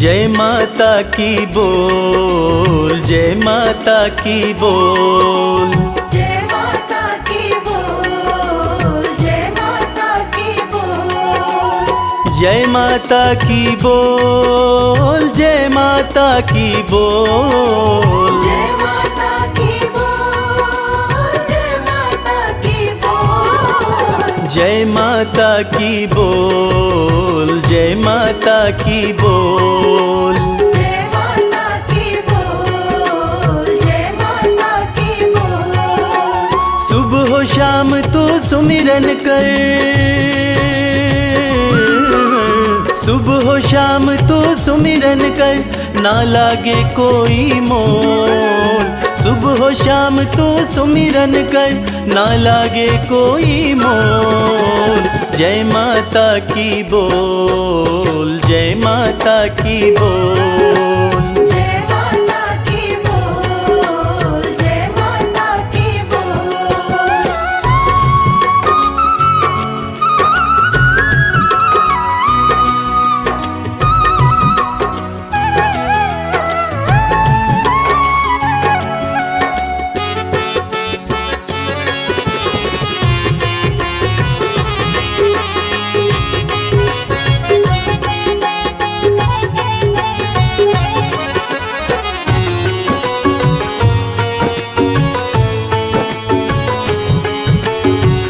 जय माता की बोल, जय माता की बोल, जय माता की बोल, जय माता की बोल, जय माता की बोल, जय माता की बोल, जय माता की बोल, जय माता की बोल, जय माता की बोल, जय माता की बोल। जय माता की बोल, जय माता की बोल। सुबह हो शाम तो सुमिरन कर, सुबह हो शाम तो सुमिरन कर, ना लागे कोई मोल। सुबह हो शाम तो सुमिरन कर, ना लागे कोई मोल। जय माता की बोल, जय माता की बोल, जय माता की बोल, जय माता की बोल।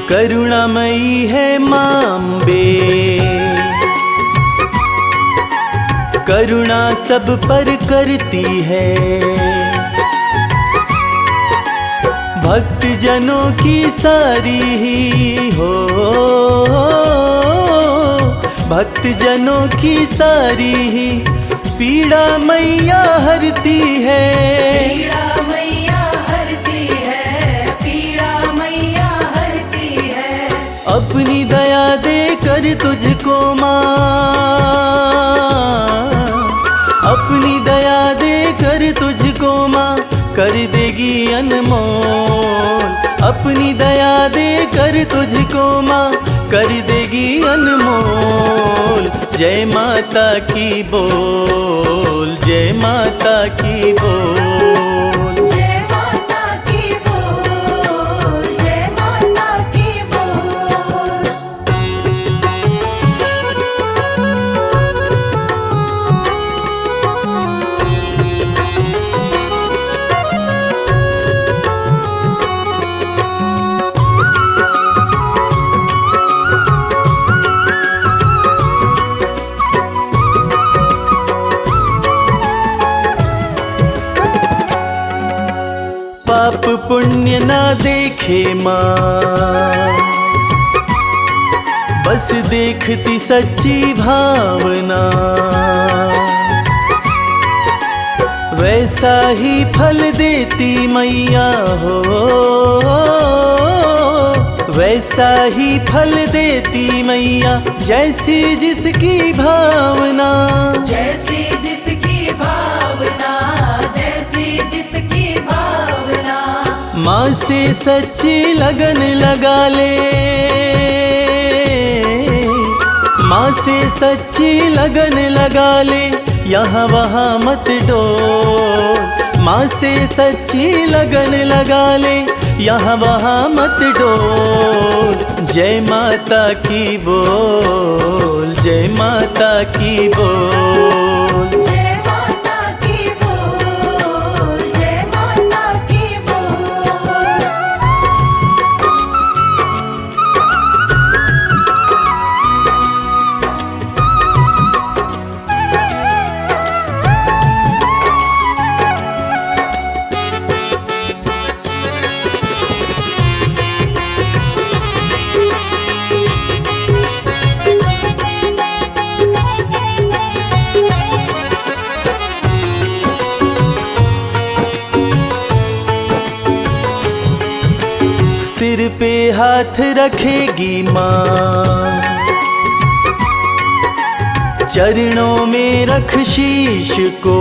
करुणामयी है मां अम्बे, करुणा सब पर करती है। भक्त जनों की सारी ही हो, भक्त जनों की सारी ही पीड़ा मैया हरती है। पीड़ा मैया हरती है, पीड़ा मैया हरती है। अपनी दया दे कर तुझको माँ, अपनी दया दे कर तुझको माँ कर देगी अनमोल। अपनी दया दे कर तुझको माँ कर देगी अनमोल। जय माता की बोल, जय माता की बोल, जय माता की बोल, जय माता की बोल। पाप पुण्य ना देखे माँ, बस देखती सच्ची भावना। वैसा ही फल देती मैया हो, वैसा ही फल देती मैया जैसी जिसकी भावना। जैसी जिसकी भावना, जैसी जिसकी भावना। माँ से सच्ची लगन लगा ले, माँ से सच्ची लगन लगा ले, यहाँ वहाँ मत डोल। माँ से सच्ची लगन लगा ले, यहाँ वहाँ मत डोल। जय माता की बोल, जय माता की बोल, जय माता की बोल, जय माता की बोल। सिर पे हाथ रखेगी माँ, चरणों में रख शीश को।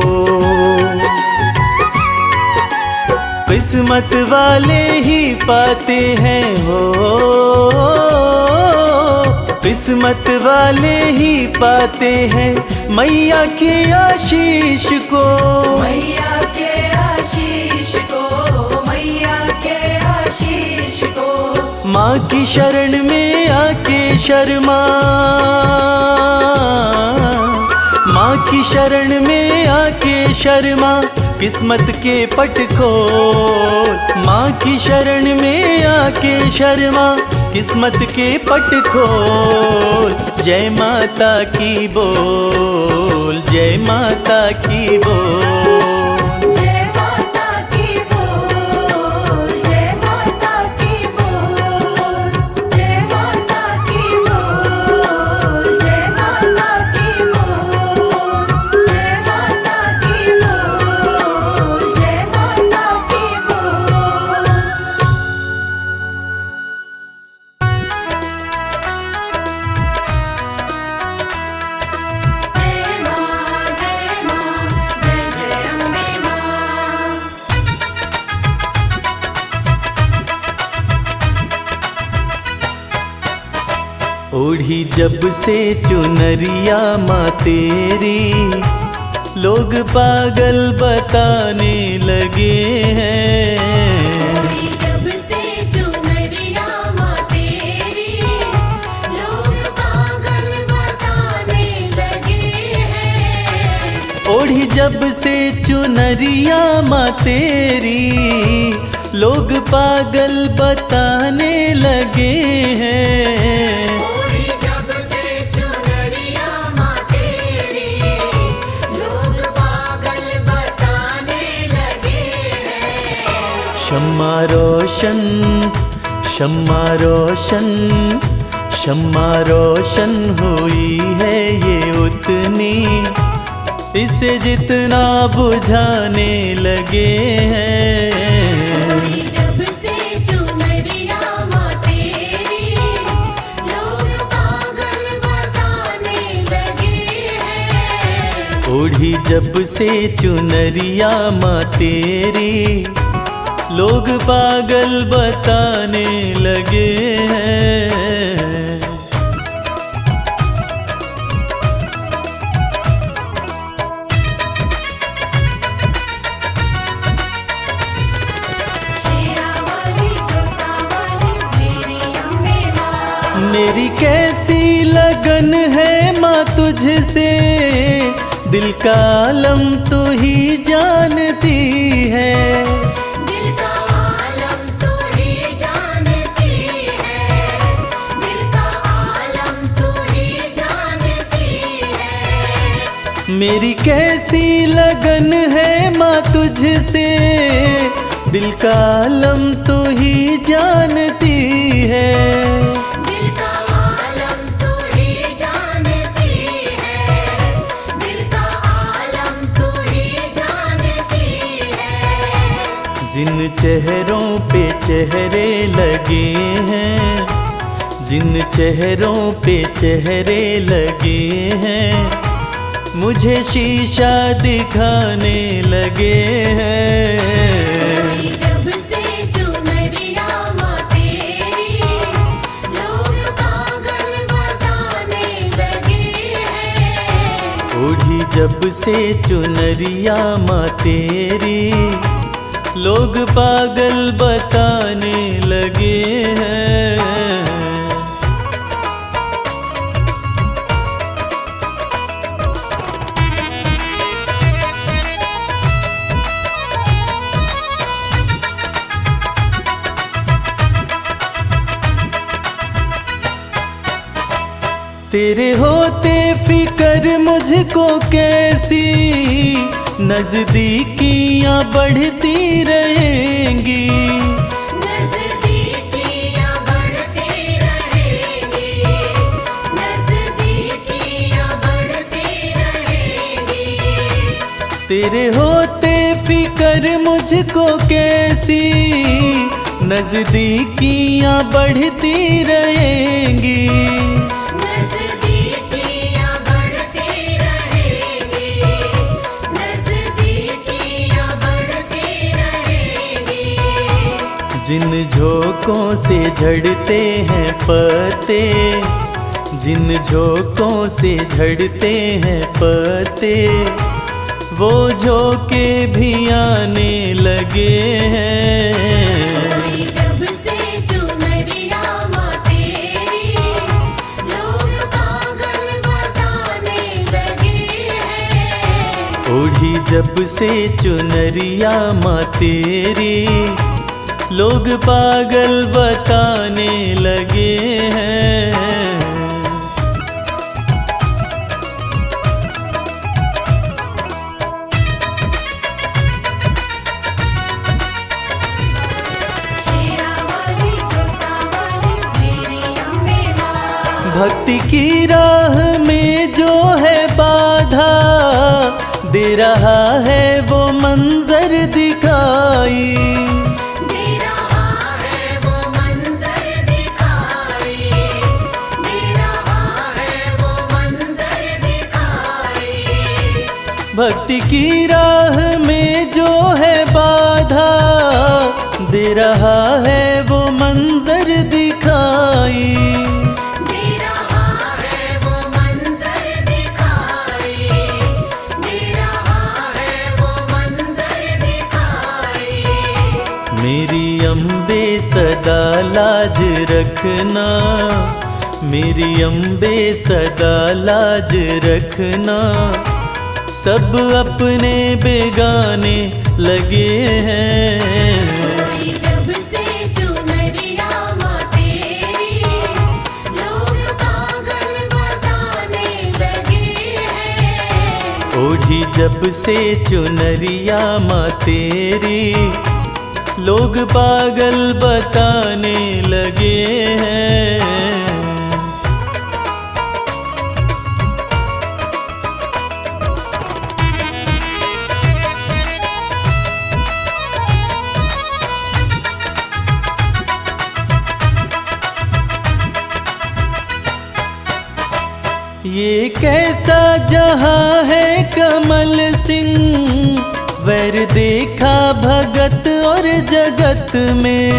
किस्मत वाले ही पाते हैं हो, किस्मत वाले ही पाते हैं मैया के आशीष को। मैया के आशीष को, मैया के आशीष को। माँ की शरण में आके शर्मा, माँ की शरण में आके शर्मा, किस्मत के पट खोल। माँ की शरण में आके शर्मा, किस्मत के पट खोल। जय माता की बोल, जय माता की बोल। जय माता की बोल, जय माता की बोल। जय माता की बोल, जय माता की बोल। जय माता की बोल, जय माता की बोल। जय माँ, जय जय अम्बे माँ। ओढ़ी जब से चुनरिया माँ तेरी, लोग पागल बताने लगे हैं। जब से चुनरिया माँ तेरी, लोग पागल बताने लगे हैं। ओढ़ी जब से चुनरिया माँ तेरी, लोग पागल बताने लगे हैं। ओढ़ी जब से चुनरिया माँ तेरी, लोग पागल बताने लगे हैं। शम्मा रोशन, शम्मा रोशन, शम्मा रोशन हुई है ये उतनी, इसे जितना बुझाने लगे हैं। ओढ़ी जब से चुनरिया माँ तेरी, लोग पागल बताने लगे हैं। ओढ़ी जब से चुनरिया माँ तेरी, लोग पागल बताने लगे हैं। शेरा वाली, जोता वाली, मेरी अम्बे माँ। मेरी कैसी लगन है माँ तुझसे, दिल का आलम तू ही जानती है। दिल का आलम तू ही जानती है। दिल का आलम तू ही जानती है। मेरी कैसी लगन है माँ तुझसे, दिल का आलम तू ही जानती है। दिल का आलम तू ही जानती है। दिल का आलम तू ही जानती है। जिन चेहरों पे चेहरे लगे हैं, जिन चेहरों पे चेहरे लगे हैं, मुझे शीशा दिखाने लगे हैं। जब से चुनरिया माँ तेरी, लोग पागल बताने लगे हैं। ओढ़ी जब से चुनरिया माँ तेरी, लोग पागल बताने लगे हैं। तेरे होते फिक्र मुझको कैसी, नजदीकियां बढ़ती रहेंगी। नजदीकियां बढ़ती रहेंगी। नजदीकियां बढ़ती रहेंगी। तेरे होते फिक्र मुझको कैसी, नजदीकियां बढ़ती रहेंगी। नजदीकियां बढ़ती रहेंगी। नजदीकियां बढ़ती रहेंगी। जिन झोंकों से झड़ते हैं पत्ते, जिन झोंकों से झड़ते हैं पत्ते वो झोंके भी आने लगे हैं। जब से चुनरिया माँ तेरी लोग पागल बताने लगे हैं। ओढ़ी जब से चुनरिया माँ तेरी लोग पागल बताने लगे हैं। भक्ति की राह में जो है बाधा दे रहा है वो मंजर दिखाई। दे रहा है वो मंजर दिखाई। दे रहा है वो मंजर दिखाई। भक्ति की राह में जो है बाधा दे रहा है वो मंजर दिखाई। मेरी अम्बे सदा लाज रखना, मेरी अम्बे सदा लाज रखना, सब अपने बेगाने लगे हैं। जब से चुनरिया माँ तेरी लोग पागल बताने लगे हैं। ओढ़ी जब से चुनरिया माँ तेरी लोग पागल बताने लगे हैं। ये कैसा जहां है कमल सिंह, वैर देखा भगत और जगत में।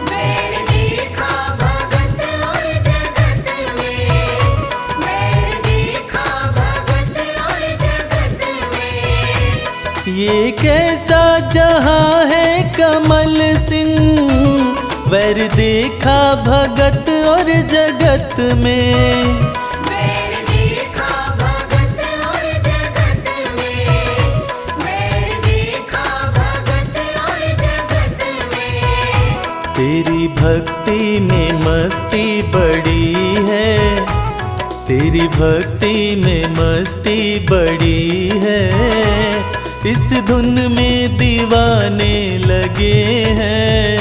वैर देखा भगत और जगत में। वैर देखा भगत और जगत में। ये कैसा जहां है कमल सिंह, वैर देखा भगत और जगत में। तेरी भक्ति में मस्ती बड़ी है, तेरी भक्ति में मस्ती बड़ी है, इस धुन में दीवाने लगे हैं।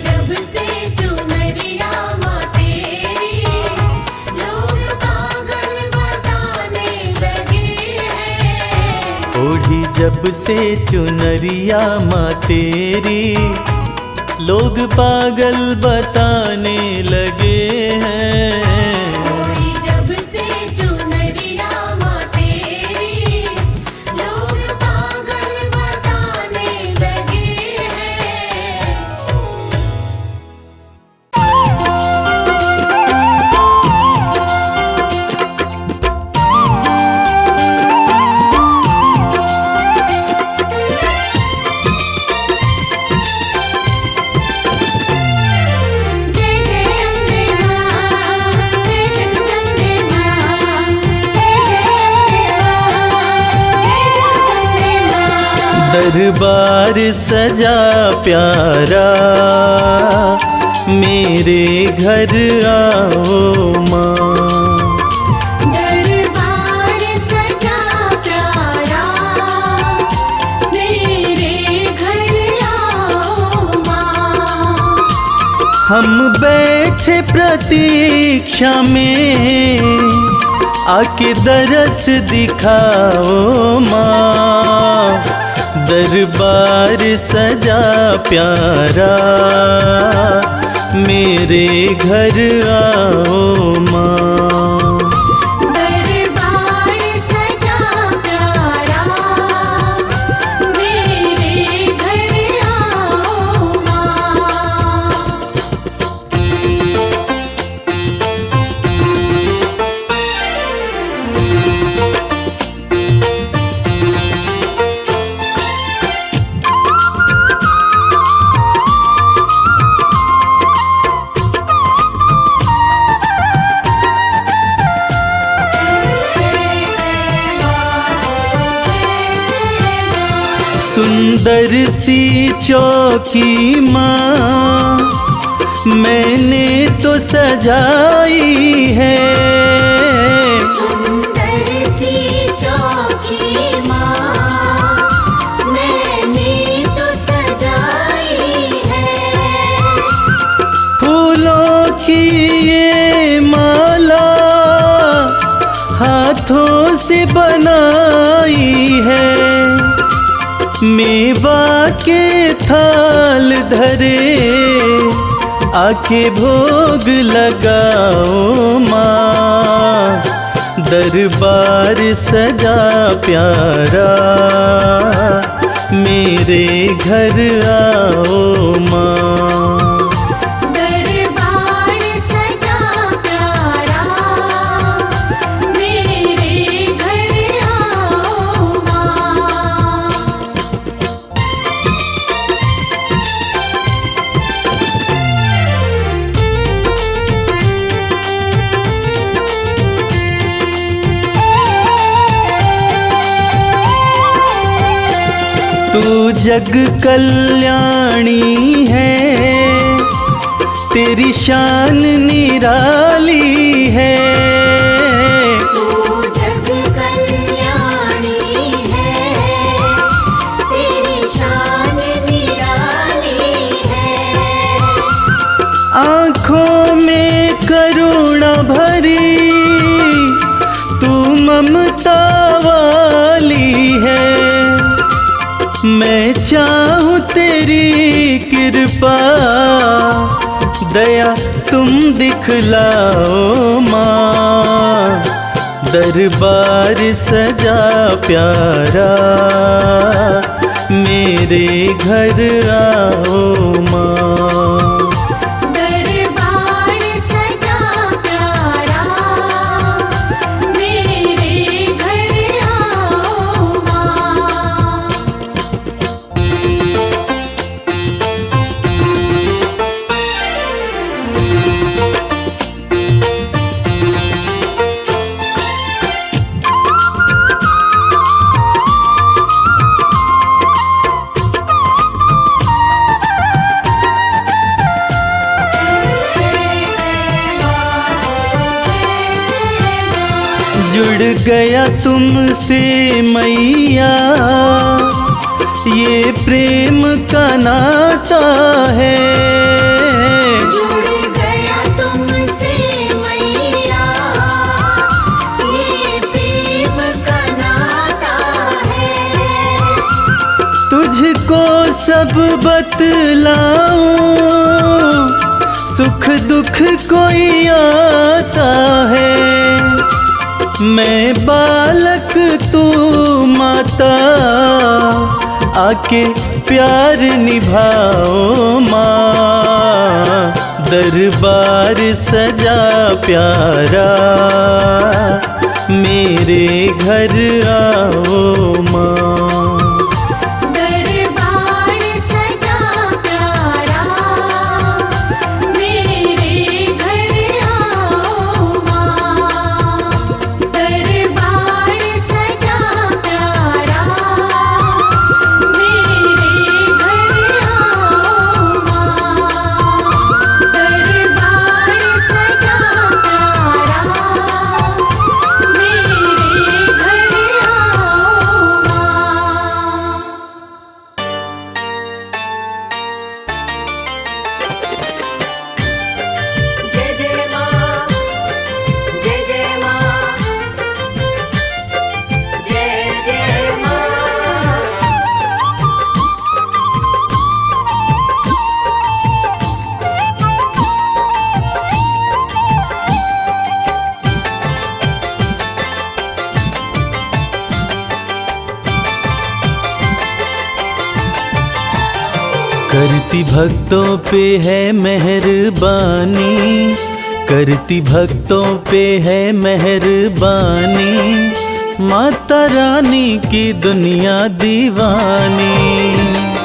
जब से चुनरिया माँ तेरी लोग पागल बताने लगे हैं। ओढ़ी जब से चुनरिया माँ तेरी लोग पागल बताने लगे हैं। जब से चुनरिया माँ तेरी लोग पागल बताने लगे हैं। दरबार सजा प्यारा मेरे घर आओ माँ। दरबार सजा प्यारा मेरे घर आओ माँ। हम बैठे प्रतीक्षा में आके दरस दिखाओ माँ। दरबार सजा प्यारा मेरे घर आओ माँ। दरबार सजा प्यारा मेरे घर आओ माँ। सुंदर सी चौकी माँ मैंने तो सजाई है। सुंदर सी चौकी माँ मैंने तो सजाई है। फूलों की ये माला हाथों से बनाई है। मेवा के थाल धरे आके भोग लगाओ माँ। दरबार सजा प्यारा मेरे घर आओ माँ। दरबार सजा प्यारा मेरे घर आओ माँ। तू जग कल्याणी है, तेरी शान निराली है। तू जग कल्याणी है, तेरी शान निराली है। आँखों में करुणा भरी तू ममता वाली है। मैं चाहूँ तेरी कृपा दया तुम दिखलाओ माँ। दरबार सजा प्यारा मेरे घर आओ माँ। दरबार सजा प्यारा मेरे घर आओ माँ। जुड़ गया तुमसे मैया ये प्रेम का नाता है। जुड़ गया तुमसे मैया ये प्रेम का नाता है। तुझको सब बतलाऊं सुख दुख कोई आता है। मैं बालक तू माता आके प्यार निभाओ माँ। दरबार सजा प्यारा मेरे घर आओ माँ। दरबार सजा प्यारा मेरे घर आओ माँ। दरबार सजा प्यारा मेरे घर आओ माँ। दरबार सजा प्यारा मेरे घर आओ माँ। जय जय माँ, जय जय माँ, जय जय माँ। करती भक्तों पे है मेहरबानी, करती भक्तों पे है मेहरबानी। माता रानी की दुनिया दीवानी।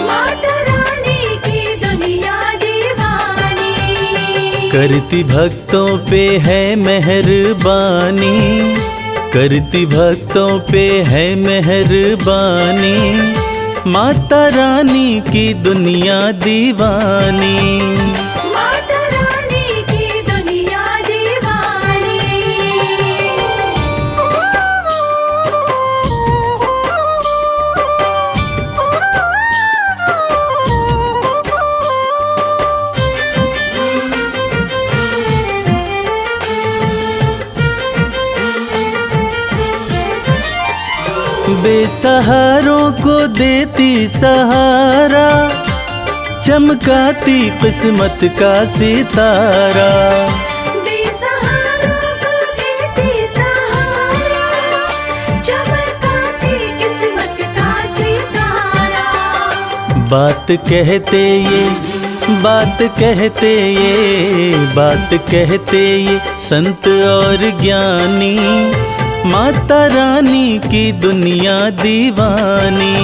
माता रानी की दुनिया दीवानी। करती भक्तों पे है मेहरबानी, करती भक्तों पे है मेहरबानी। माता रानी की दुनिया दीवानी। माता रानी की दुनिया दीवानी। बेसहारों को देती सहारा, चमकाती किस्मत का सितारा। बेसहारों को देती सहारा, चमकाती किस्मत का सितारा। बात कहते ये, बात कहते ये, बात कहते ये संत और ज्ञानी। माता रानी की दुनिया दीवानी।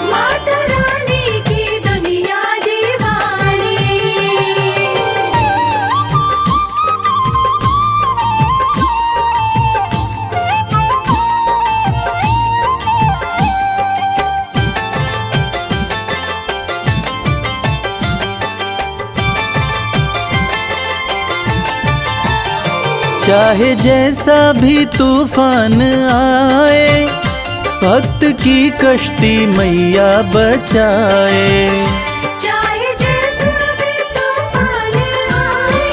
माता रानी की दुनिया दीवानी। चाहे जैसा भी तूफान आए, भक्त की कश्ती मैया बचाए। चाहे जैसा भी तूफान आए,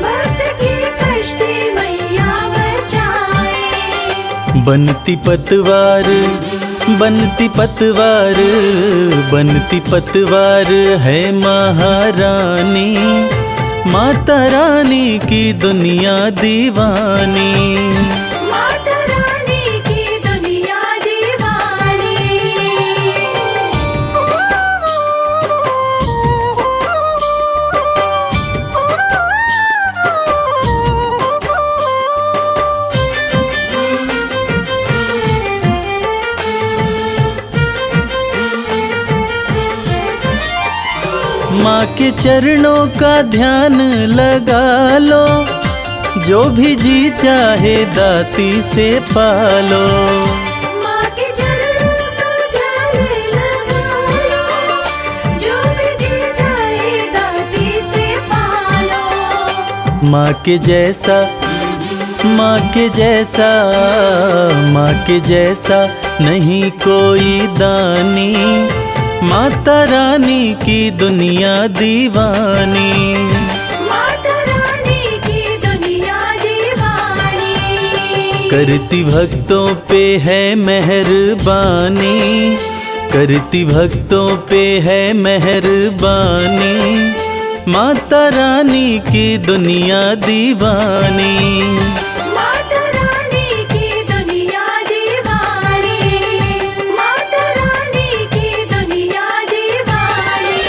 भक्त की कश्ती मैया बचाए। बनती पतवार, बनती पतवार, बनती पतवार है महारानी। माता रानी की दुनिया दीवानी। माता रानी की दुनिया दीवानी। माँ के चरणों का ध्यान लगा लो, जो भी जी चाहे दाती से पालो। माँ के चरणों का ध्यान लगा लो, जो भी जी चाहे दाती से पालो। माँ के जैसा, माँ के जैसा, माँ के जैसा नहीं कोई दानी। माता रानी की दुनिया दीवानी। माता रानी की दुनिया दीवानी। करती भक्तों पे है मेहरबानी, करती भक्तों पे है मेहरबानी। माता रानी की दुनिया दीवानी। माता रानी की दुनिया दीवानी। माता रानी की दुनिया दीवानी।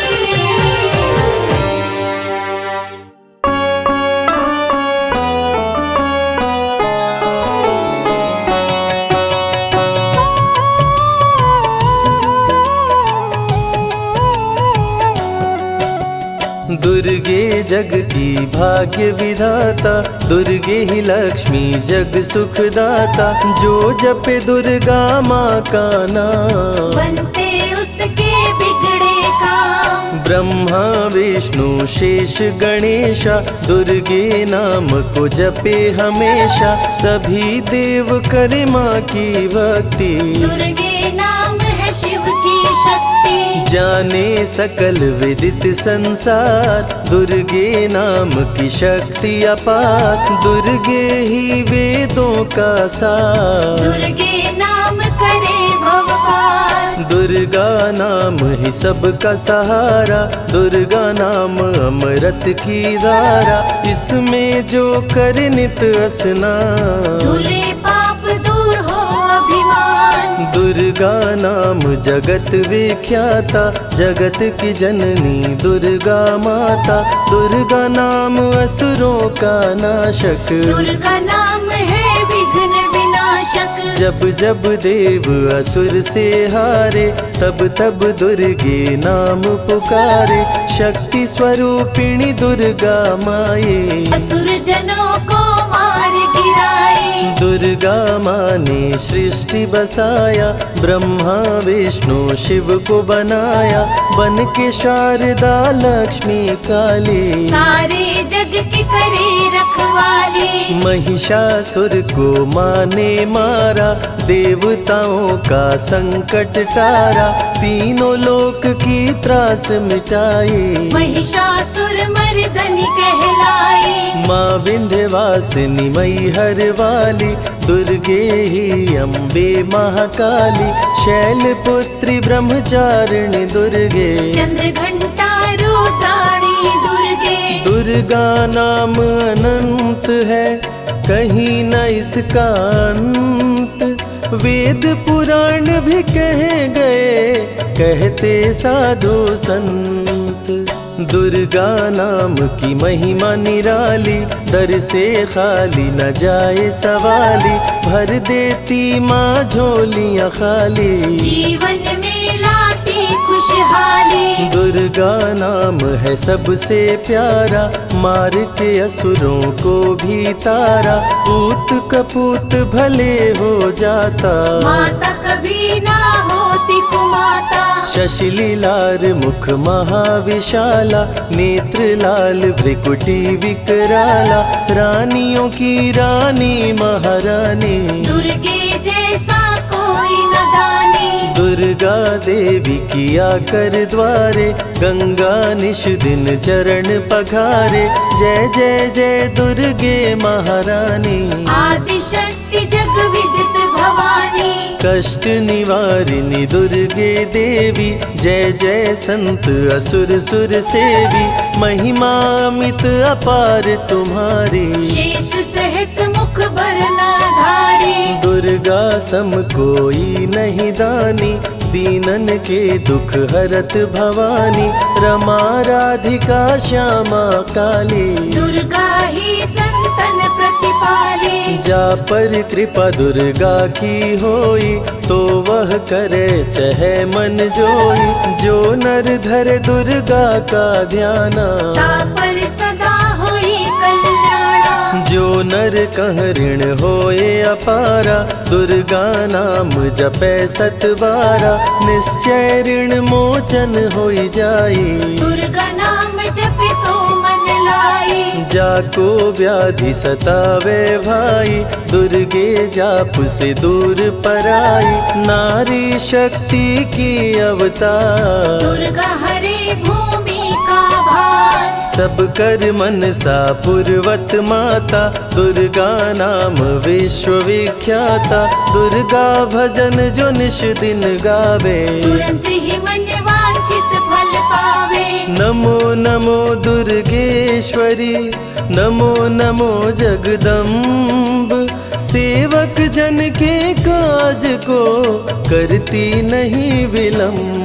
दुर्गे जग की भाग्य विधाता, दुर्गे ही लक्ष्मी जग सुखदाता। जो जपे दुर्गा माँ का नाम, बनते उसके बिगड़े काम। ब्रह्मा विष्णु शेष गणेशा, दुर्गे नाम को जपे हमेशा। सभी देव करे माँ की भक्ति, दुर्गे नाम है शिव की शक्ति। जाने सकल विदित संसार, दुर्गे नाम की शक्ति अपार। दुर्गे ही वेदों का सार, दुर्गे नाम करे भव पार। दुर्गा नाम ही सबका सहारा। दुर्गा नाम अमृत की धारा, इसमें जो करे नित स्नान। धुले पाप दूर हो अभिमान। दुर्गा नाम जगत विख्याता, जगत की जननी दुर्गा माता। दुर्गा नाम असुरों का नाशक, दुर्गा नाम है विघ्न विनाशक। जब जब देव असुर से हारे, तब तब दुर्गे नाम पुकारे। शक्ति स्वरूपिणी दुर्गा माये, असुर जनों को मार मार गिराए। दुर्गा माँ ने सृष्टि बसाया, ब्रह्मा विष्णु शिव को बनाया, बन के शारदा लक्ष्मी काली, सारे जग की करे रखवाली। महिषासुर को माँ ने मारा, देवताओं का संकट टारा, तीनों लोक की त्रास मिटाई, महिषासुर मर्दनी कहलाई। माँ विंध्यवासिनी मैहर वाली, दुर्गे ही अम्बे महाकाली, शैलपुत्री ब्रह्मचारिणी दुर्गे, चंद्रघंटा रुद्राणी दुर्गे। दुर्गा नाम अनंत है, कहीं न इसका अंत, वेद पुराण भी कह गए, कहते साधु संत। दुर्गा नाम की महिमा निराली, दर से खाली न जाए सवाली, भर देती माँ झोलियाँ खाली, जीवन में लाती खुशहाली। दुर्गा नाम है सबसे प्यारा, मार के असुरों को भी तारा, पूत कपूत भले हो जाता, माता कभी ना होती कुमाता। शशिलीलार मुख महाविशाला, नेत्र लाल भ्रिकुटी विकराला, रानियों की रानी महारानी, दुर्गे जैसा कोई न दानी। दुर्गा देवी किया कर द्वारे, गंगा निश दिन चरण पखारे, जय जय जय दुर्गे महारानी, आदि शक्ति जग विदित भवानी। कष्ट निवारिणी दुर्गे देवी, जय जय संत असुर सुर सेवी, महिमा अमित अपार तुम्हारी, शेष सहस मुख बरनाधारी। दुर्गा सम कोई नहीं दानी, दीनन के दुख हरत भवानी, रमा राधिका श्यामा काली, दुर्गा ही संतन प्रतिपाली। जा पर कृपा दुर्गा की होई, तो वह करे चहे मन जोई, जो नर धर दुर्गा का ध्याना, ता पर सदा होई कल्याणा। जो नर कह ऋण होए अपारा, दुर्गा नाम जपै सत बारा, निश्चय ऋण मोचन होई जाई, दुर्गा नाम जपे सो मन लाई। जाको व्याधि सतावे भाई, दुर्गे जाप से दूर पराई, नारी शक्ति की अवतार, दुर्गा हरे भूमि का भार। सब कर मन सा पूर्वत माता, दुर्गा नाम विश्व विख्याता, दुर्गा भजन जो निश दिन गावे, तुरंत ही मन वांछित फल पावे। नमो नमो दुर्गेश्वरी, नमो नमो जगदम्ब, सेवक जन के काज को करती नहीं विलम्ब।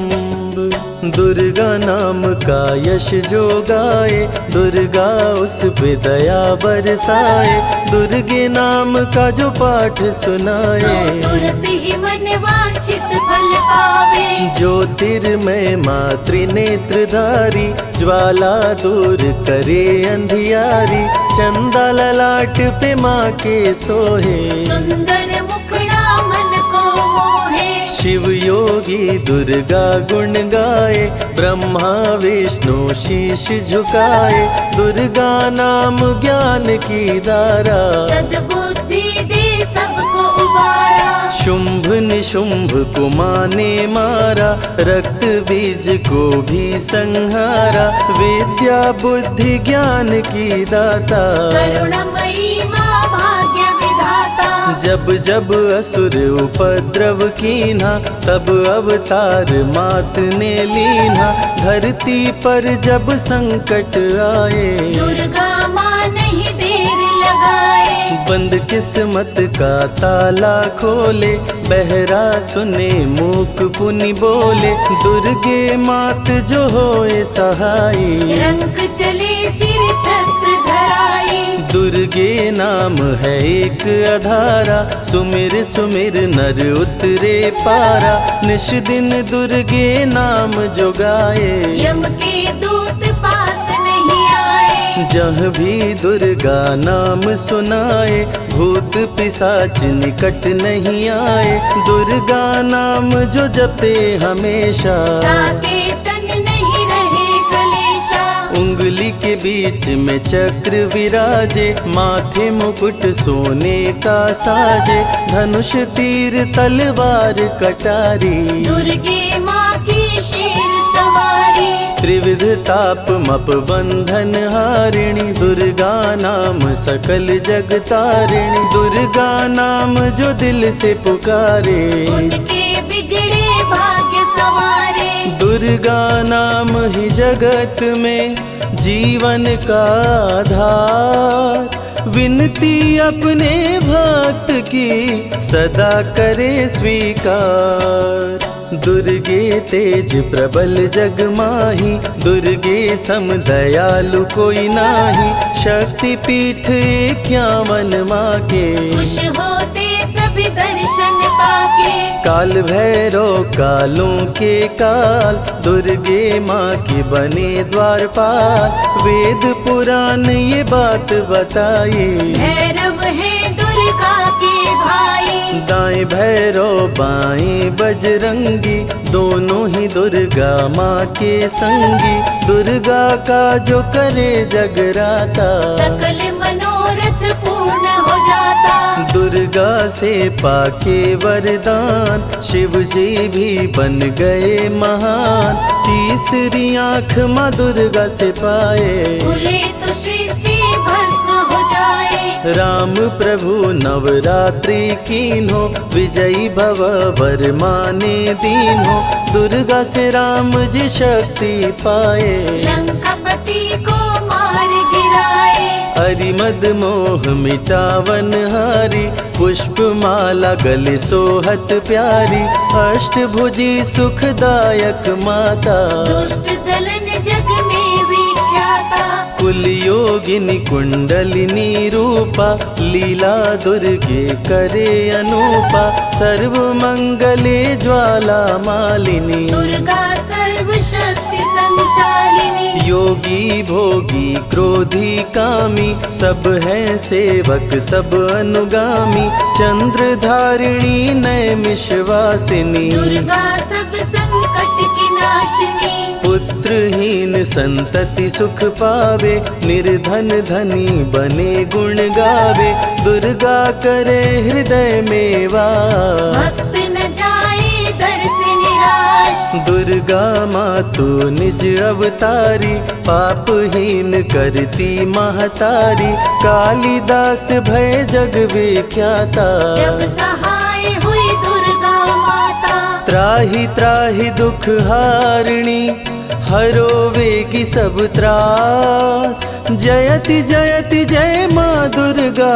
दुर्गा नाम का यश जो गाए, दुर्गा उस पे दया बरसाए, दुर्गे नाम का जो पाठ सो सुनाए, तुरंत ही मन वांछित फल पावे। ज्योतिर्मय मातृ नेत्रधारी, ज्वाला दूर करे अंधियारी, चंदा ललाट पे माँ के सोहे, सुंदर मुखड़ा मन को मोहे। शिव योगी दुर्गा गुण गाए, ब्रह्मा विष्णु शीश झुकाए, दुर्गा नाम ज्ञान की धारा, सद्बुद्धि दे सबको उबारा। शुंभ निशुंभ को माने मारा, रक्त बीज को भी संहारा, विद्या बुद्धि ज्ञान की दाता, करुणमयी माँ भाग्य विधाता। जब जब असुर उपद्रव कीन्हा, तब अवतार मात ने लीन्हा, धरती पर जब संकट आए, दुर्गा माँ नहीं देर लगाए। बंद किस्मत का ताला खोले, बहरा सुने मूक पुनि बोले, दुर्गे मात जो होए सहाई, रंग चले सिर छत्र धराई। दुर्गे नाम है एक अधारा, सुमिर सुमिर नर उतरे पारा, निश दिन दुर्गे नाम जो गाए, यम के दूत पास नहीं आए। जहाँ भी दुर्गा नाम सुनाए भूत पिशाच निकट नहीं आए। दुर्गा नाम जो जपे हमेशा ताके तन नहीं रहे कलेशा। उंगली के बीच में चक्र विराजे माथे मुकुट सोने का साजे। धनुष तीर तलवार कटारी दुर्गे माँ की शेर सवारी। त्रिविध ताप मप बंधन हारिणी दुर्गा नाम सकल जग तारिणी। दुर्गा नाम जो दिल से पुकारे उनके बिगड़े भाग्य सवारे। दुर्गा नाम ही जगत में जीवन का आधार। विनती अपने भक्त की सदा करे स्वीकार। दुर्गे तेज प्रबल जग माही दुर्गे सम दयालु कोई नाही। शक्ति पीठ 51 माँ के खुश होते सभी दर्शन पाके। काल भैरव कालों के काल दुर्गे माँ के बने द्वारपाल। वेद पुराण ये बात बताए भैरव है दुर्गा के भाई। दाएं भैरव बाएं बजरंगी दोनों ही दुर्गा माँ के संगी। दुर्गा का जो करे जगराता सकल मनोरथ पूर्ण हो जाता। दुर्गा से पाके वरदान शिव जी भी बन गए महान। तीसरी आँख माँ दुर्गा से पाए खुले तो सृष्टि भस्म हो जाए। राम प्रभु नवरात्रि कीन्हो विजयी भव वर माने दीन्हो। दुर्गा से राम जी शक्ति पाए लंकापति को मार गिराए। हरिमद मोह मिटावन हारी पुष्प माला गले सोहत प्यारी। अष्टभुजी सुखदायक माता दुष्ट दलन जग में विख्याता। कुल योगिनी कुंडलिनी रूपा लीला दुर्गे करे अनूपा। सर्व मंगले ज्वाला मालिनी दुर्गा सर्वशक्ति संचालिनी। योगी भोगी क्रोधी कामी सब हैं सेवक सब अनुगामी। चंद्र धारिणी नैमिषवासिनी दुर्गा सब संकट की नाशिनी। पुत्रहीन संतति सुख पावे निर्धन धनी बने गुण गावे। दुर्गा करे हृदय में वास भक्त न जाए दर से निराश। दुर्गा माँ तू निज अवतारी पापहीन करती महतारी। कालिदास भय जग विख्याता जब सहाय हुई दुर्गा माता। त्राहि त्राहि दुख हारिणी हरो वेगी सब त्रास। जयति जयति जय माँ दुर्गा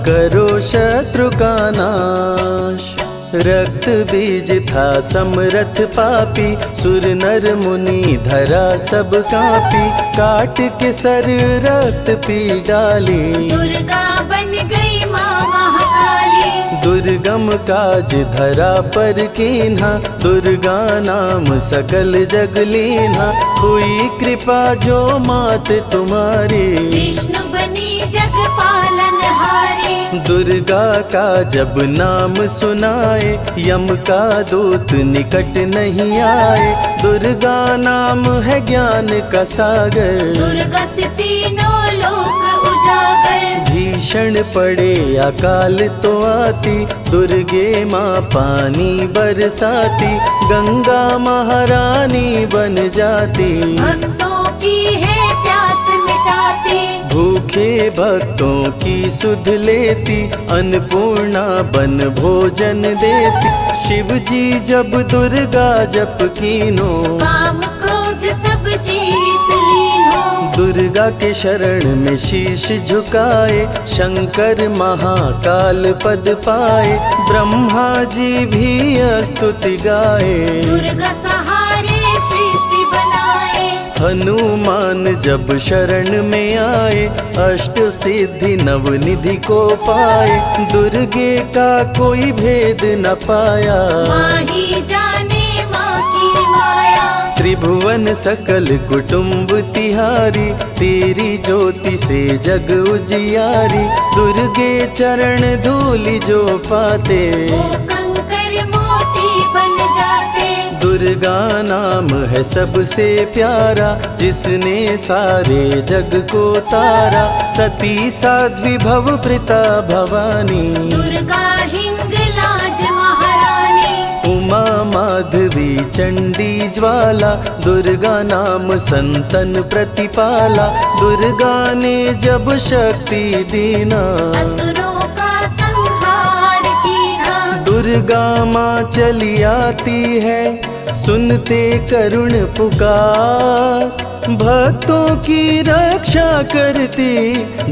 करो शत्रु का नाश। रक्त बीज था समरथ पापी सुर नर मुनि धरा सब कापी। काट के सर रक्त पी डाली दुर्गा बन गई माँ महाकाली। दुर्गम काज धरा पर कीन्हा दुर्गा नाम सकल जग लीन्हा। हुई कृपा जो मात तुम्हारी विष्णु बनी जग पालन हारी। दुर्गा का जब नाम सुनाए यम का दूत निकट नहीं आए। दुर्गा नाम है ज्ञान का सागर दुर्गा से तीनों लोक उजागर। भीषण पड़े अकाल तो आती दुर्गे माँ पानी बरसाती। गंगा महारानी बन जाती भक्तों की है प्यास मिटाती। भूखे भक्तों की सुध लेती अन्नपूर्णा बन भोजन देती। शिव जी जब दुर्गा जप कीनो काम क्रोध सब जीत लीनो। दुर्गा के शरण में शीश झुकाए शंकर महाकाल पद पाए। ब्रह्मा जी भी स्तुति गाए दुर्गा सहारे सृष्टि बनाए। हनुमान जब शरण में आए अष्ट सिद्धि नवनिधि को पाए। दुर्गे का कोई भेद न पाया माँ ही जाने माँ की माया। त्रिभुवन सकल कुटुंब तिहारी, तेरी ज्योति से जग उजियारी। दुर्गे चरण धूलि जो पाते, वो कंकर मोती बन जाते। दुर्गा नाम है सबसे प्यारा, जिसने सारे जग को तारा। सती साध्वी भव प्रीता भवानी, दुर्गा हिंगलाज महारानी। उमा माधवी चंडी ज्वाला, दुर्गा नाम संतन प्रतिपाला। दुर्गा ने जब शक्ति दीना, असुरों का संहार कीना। दुर्गा माँ चली आती है, सुनते करुण पुकार। भक्तों की रक्षा करती,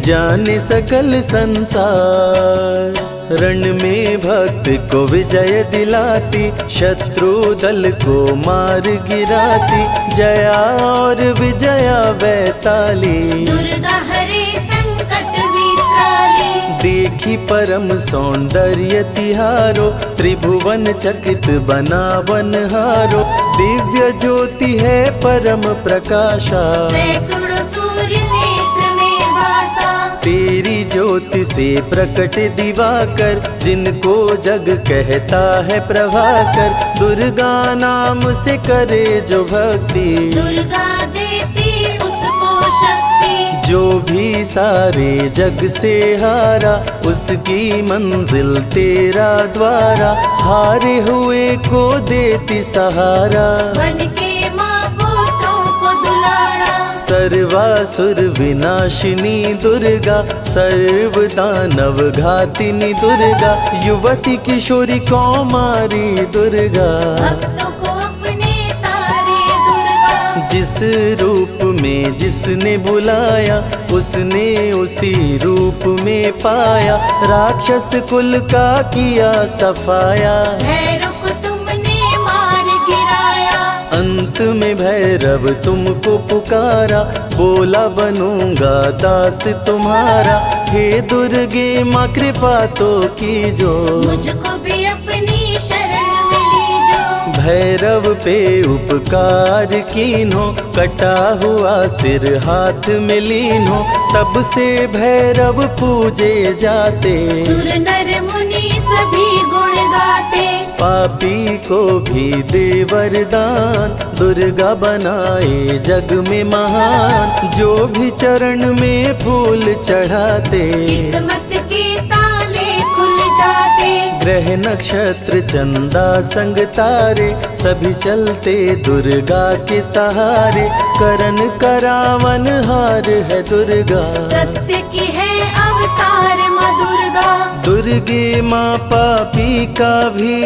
जाने सकल संसार। रण में भक्त को विजय दिलाती, शत्रु दल को मार गिराती। जया और विजया वैताली, दुर्गा हरे संकट विकराली। देखी परम सौंदर्य तिहारो, त्रिभुवन चकित बना वनहारो। दिव्य ज्योति है परम प्रकाशा, सैकड़ों सूर्य नेत्र में भासा। तेरी ज्योति से प्रकट दिवाकर, जिनको जग कहता है प्रभाकर। दुर्गा नाम से करे जो भक्ति, दुर्गा देती उसको शक्ति। जो भी सारे जग से हारा, उसकी मंजिल तेरा द्वारा। हारे हुए को देती सहारा, बन के माँ पुत्रों को दुलारा। सर्वासुर विनाशिनी दुर्गा, सर्व दानव घातिनी दुर्गा। युवती किशोरी कौमारी दुर्गा, भक्तों को अपने तारे दुर्गा। जिस रूप में जिसने बुलाया, उसने उसी रूप में पाया। राक्षस कुल का किया सफाया, भैरव को तुमने मार गिराया। अंत में भैरव तुमको पुकारा, बोला बनूंगा दास तुम्हारा। हे दुर्गे माँ कृपा तो कीजो, मुझको भी अपनी शरण में लीजो। भैरव पे उपकार कीन्हो, कटा हुआ सिर हाथ में लीन्हो। तब से भैरव पूजे जाते, सुर नर मुनि सभी गुण गाते। पापी को भी दे वरदान, दुर्गा बनाए जग में महान। जो भी चरण में फूल चढ़ाते, किस्मत के ताले खुल जाते। ग्रह नक्षत्र चंदा संग तारे, सभी चलते दुर्गा के सहारे। करन करावन हार है दुर्गा, सत्य की है अवतार माँ दुर्गा। दुर्गे माँ पापी का भी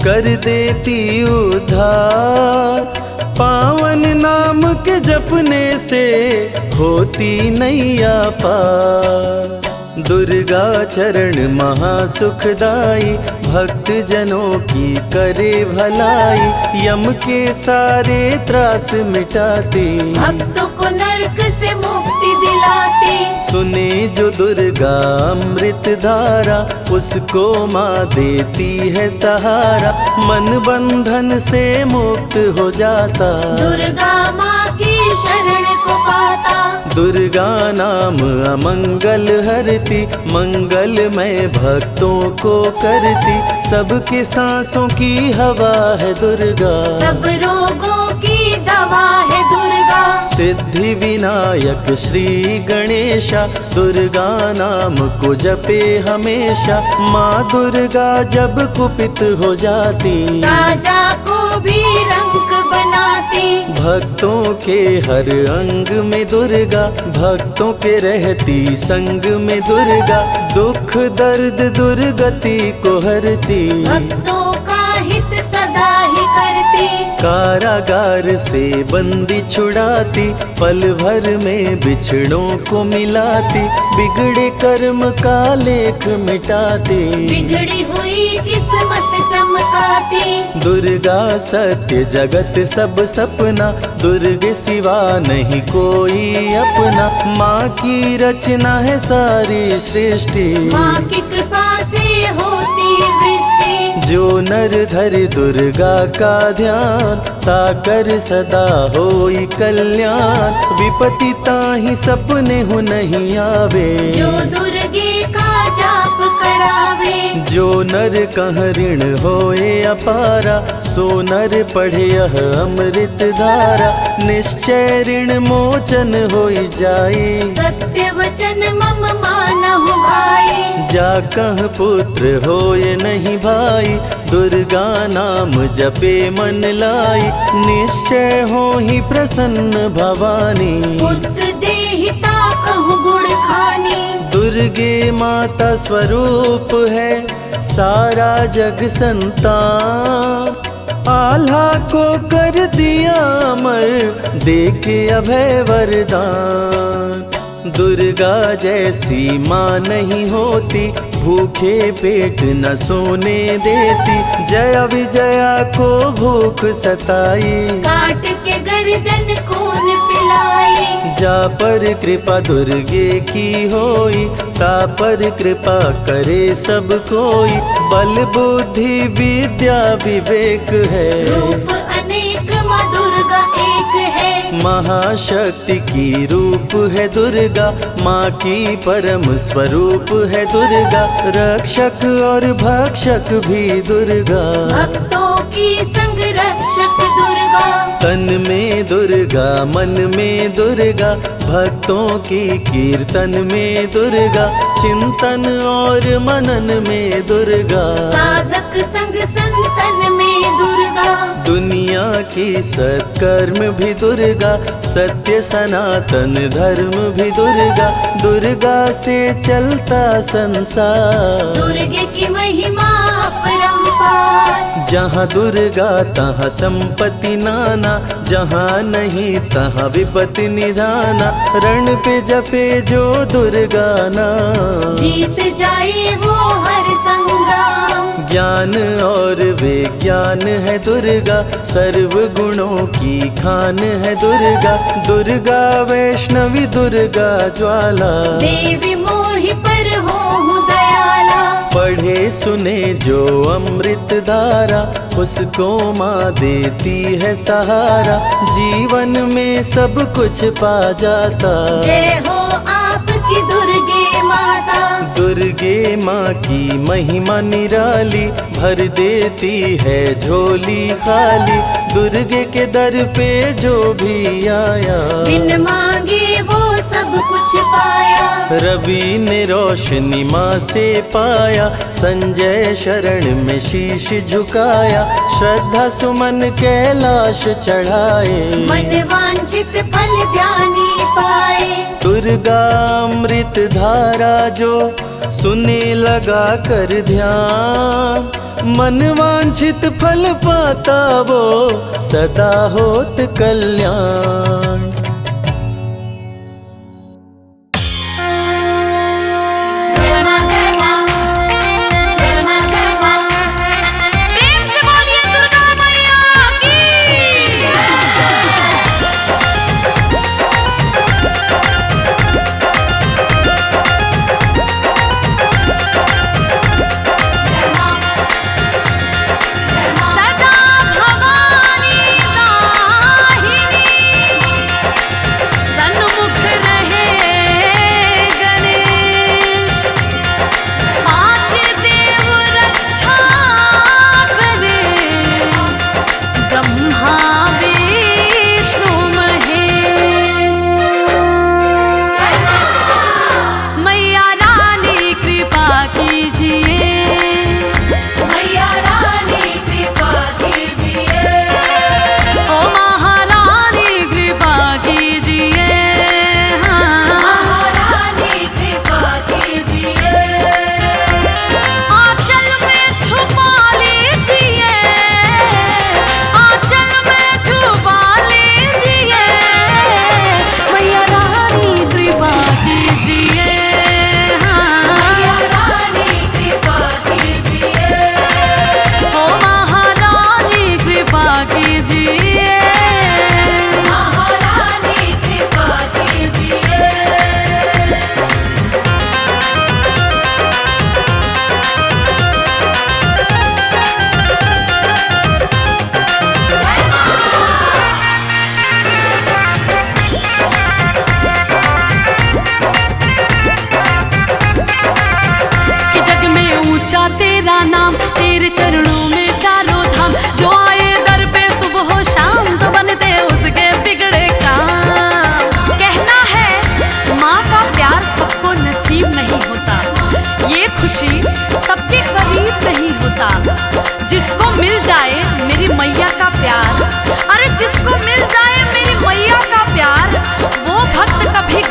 कर देती उद्धार। पावन नाम के जपने से होती नैया पार। दुर्गा चरण महासुखदाई, भक्त जनों की करे भलाई। यम के सारे त्रास मिटाती, भक्तों को नरक से मुक्ति दिलाती। सुने जो दुर्गा अमृत धारा, उसको माँ देती है सहारा। मन बंधन से मुक्त हो जाता, दुर्गा माँ की शरण को पाता। दुर्गा नाम अमंगल हरती, मंगलमय भक्तों को करती। सबके सांसों की हवा है दुर्गा, सब रोगों की दवा है दुर्गा। सिद्धि विनायक श्री गणेशा, दुर्गा नाम को जपे हमेशा। माँ दुर्गा जब कुपित हो जाती, राजा को भी रंक बनाती। भक्तों के हर अंग में दुर्गा, भक्तों के रहती संग में दुर्गा। दुख दर्द दुर्गति को हरती, भक्तों का हित सदा ही करती। कारागार से बंदी छुड़ाती, पल भर में बिछड़ों को मिलाती। बिगड़े कर्म का लेख मिटाती, बिगड़ी हुई किस्मत चमकाती। दुर्गा सत्य जगत सब सपना, दुर्गे सिवा नहीं कोई अपना। माँ की रचना है सारी सृष्टि, माँ की कृपा से होती वृष्टि। जो नर धरि दुर्गा का ध्यान, ताकर सदा होई कल्याण। विपत्ति ताहि सपने हु नहीं आवे, जो दुर्गे का जाप करावे। जो नर कह ऋण होए अपारा, सो नर पढ़े यह अमृत धारा। निश्चय ऋण मोचन होई जाई, सत्य वचन मम मानहु भाई। जा कह पुत्र होए नहीं भाई, दुर्गा नाम जपे मन लाई। निश्चय होहि प्रसन्न भवानी, पुत्र देहिता कहु गुण खानी। दुर्गे माता स्वरूप है सारा जग संतान। आल्हा को कर दिया अमर, देके अभय वरदान। दुर्गा जैसी माँ नहीं होती, भूखे पेट न सोने देती। जया विजया को भूख सताई, काट के गर्दन खून पिलाई। जा पर कृपा दुर्गे की होई, ता पर कृपा करे सब कोई। बल बुद्धि विद्या विवेक है, रूप अनेक माँ दुर्गा एक है। महाशक्ति की रूप है दुर्गा, माँ की परम स्वरूप है दुर्गा। रक्षक और भक्षक भी दुर्गा, भक्तों की संग रक्षक दुर्गा। तन में दुर्गा मन में दुर्गा, भक्तों की कीर्तन में दुर्गा। चिंतन और मनन में दुर्गा, साधक संग संतन में दुर्गा। दुनिया की सत्कर्म भी दुर्गा, सत्य सनातन धर्म भी दुर्गा। दुर्गा से चलता संसार, दुर्गे की महिमा अपरंपार। जहाँ दुर्गा तहाँ संपत्ति नाना, जहाँ नहीं तहाँ विपत्ति निधाना। रण पे जपे जो दुर्गा नाम, जीत जाए वो हर संग्राम। ज्ञान और विज्ञान है दुर्गा, सर्व गुणों की खान है दुर्गा। दुर्गा वैष्णवी दुर्गा ज्वाला, देवी मोहि पर हो दयाला। पढ़े सुने जो अमृत धारा, उसको माँ देती है सहारा। जीवन में सब कुछ पा जाता, जय हो आपकी दुर्गे माता। दुर्गे माँ की महिमा निराली, भर देती है झोली खाली। दुर्गे के दर पे जो भी आया, बिन मांगे वो सब कुछ पाया। रवि ने रोशनी माँ से पाया, संजय शरण में शीश झुकाया। श्रद्धा सुमन कैलाश चढ़ाए, मन वांछित फल ध्यानी पाए। दुर्गा अमृत धारा जो सुने लगा कर ध्यान। मन वांछित फल पाता वो, सदा होत कल्याण।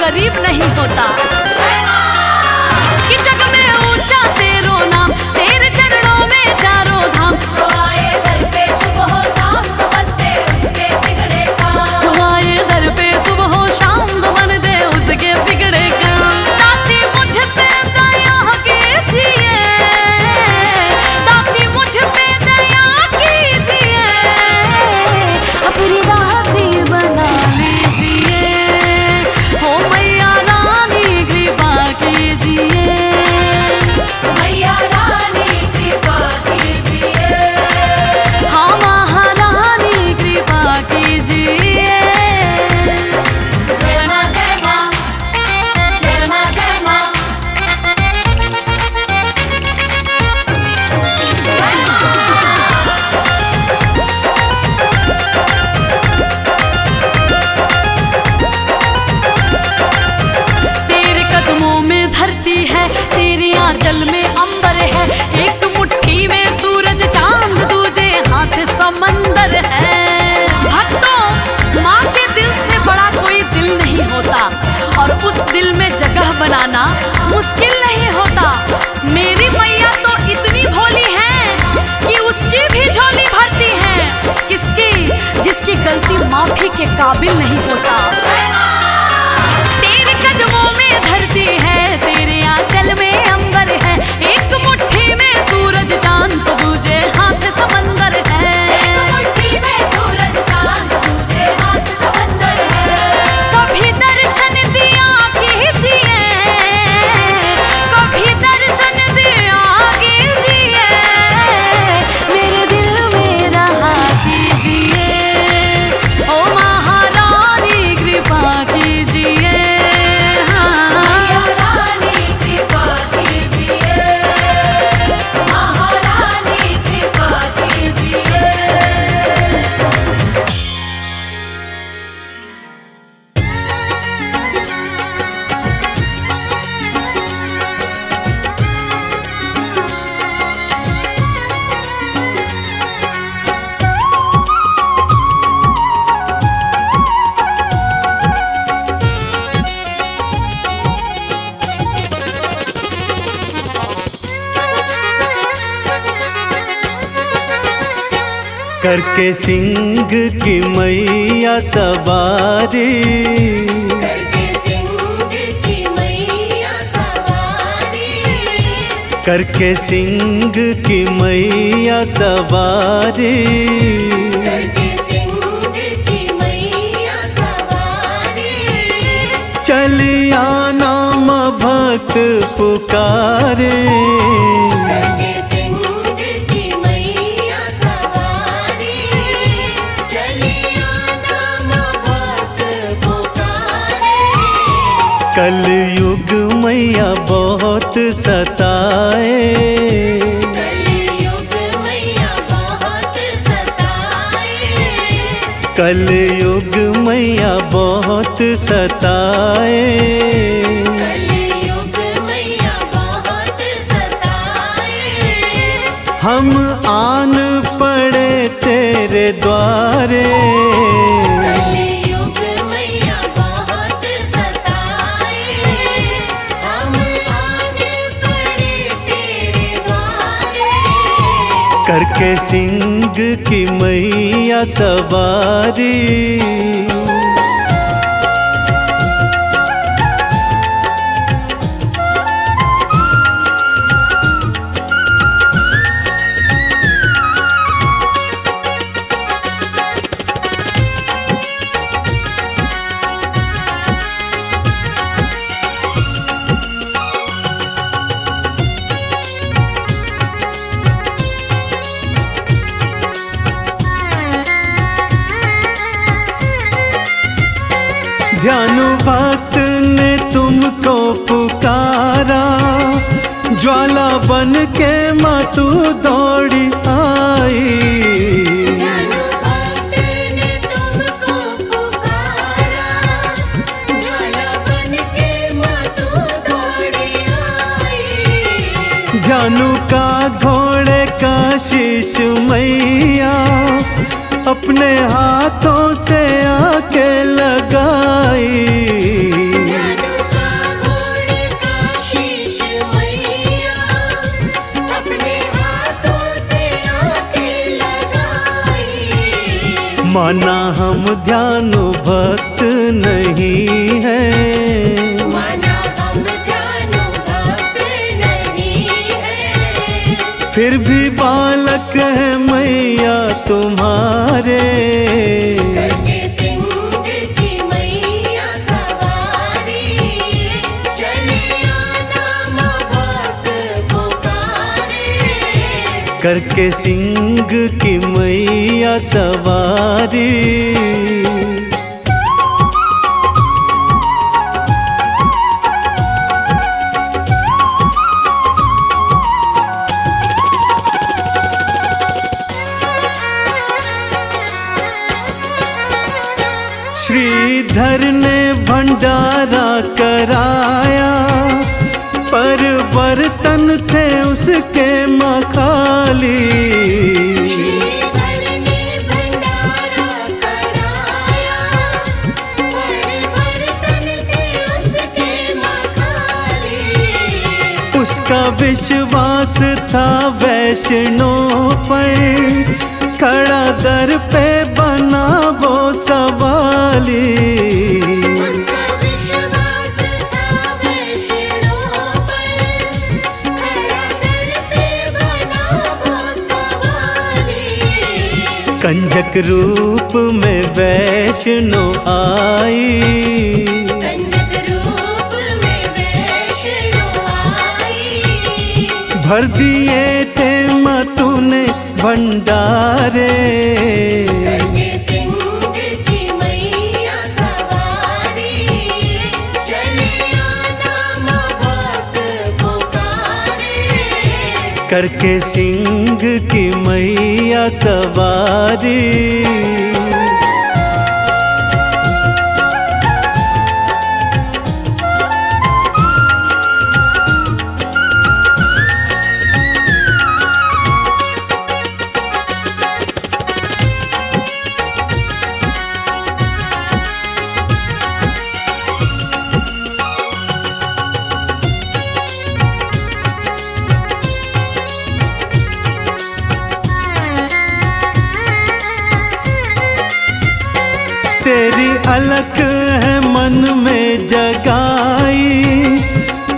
करीब नहीं होता। कि जग में ऊंचा तेरो नाम, तेरे चरणों में चारों धाम। जो आए दर पे सुबह हो शाम तो बनते उसके बिगड़े काम। जो आए दर पे सुबह हो शाम तो बन दे उसके बिगड़े काम। दाती मुझ पे दया कीजिए, दाती मुझ पे दया कीजिए, अपनी दासी बना लीजिए। हो मैया रानी कृपा कीजिए, मैया रानी कृपा कीजिए। हाँ महारानी कृपा कीजिए। जय माँ जय माँ, जय माँ जय माँ। तेरे कदमों में धरती है, तेरे आंचल में अंबर है। एक मुट्ठी में सूरज चांद, दूजे हाथ समंदर है। भक्तों, माँ के दिल से बड़ा कोई दिल नहीं होता, और उस दिल में जगह बनाना मुश्किल नहीं होता। मेरी मैया तो इतनी भोली है कि उसकी भी झोली भरती है। किसकी? जिसकी गलती माफी के काबिल नहीं होता। तेरे कदमों में धरती है, तेरे आंचल में अंबर है। एक मुट्ठी में सूरज चांद तो दूजे हाथ समंदर है। एक मुट्ठी में सूरज चांद, दूजे हाथ समंदर है। कभी दर्शन दिया कीजिए, कभी दर्शन दिया कीजिए, मेरे दिल में रहा कीजिए। ओ महारानी कृपा कीजिए, मैया रानी कृपा कीजिए, महारानी कृपा कीजिए। करके सिंह की मैया सवारी, करके सिंह की मैया सवारी। करके सिंह की मैया सवारी। करके सिंह की मैया सवारी। चलिया नाम भक्त पुकारे, करके सिंह की मैया सवारी। चलिया नाम भक्त पुकारे। कलयुग मैया बहुत सताए, कलयुग मैया बहुत सताए। कलयुग मैया बहुत सताए। कलयुग मैया बहुत सताए। हम आन पड़े तेरे द्वारे, कलयुग मैया बहुत सताए। हम आने पड़े तेरे द्वारे। करके सिंह की मैया सवारी। ध्यानु भक्त ने तुमको पुकारा, ज्वाला बन के माँ तू दौड़ी आई। ज्ञानु भक्त ने तुमको पुकारा, ज्वाला बन के माँ तू दौड़ी आई। ध्यानु का घोड़े का शीश मैया अपने हाथों से आके लगाई। माना हम ध्यानु भक्त नहीं है, माना हम ध्यानु भक्त नहीं है, फिर भी बालक है मैया तुम्हारे। करके सिंह की मैया सवारी, चले आना माँ भक्त पुकारे। करके सिंह की मैया सवारी। श्रीधर ने भंडारा कराया, पर बर्तन थे उसके मखाली। श्रीधर ने भंडारा कराया, पर बर्तन थे उसके मखाली। उसका विश्वास था वैष्णव पर, खड़ा दर पे बना वो सवाली। उसका विश्वास था वैष्णव पर, खड़ा दर पे बना वो सवारी। कंजक रूप में वैष्णव आई, कंजक रूप में वैष्णव आई। भर दिए थे मतु ने भंडारे। करके सिंह की मैया सवारी, चले आना माँ भक्त पुकारे। करके सिंह की मैया सवारी। तेरी अलख है मन में जगाई,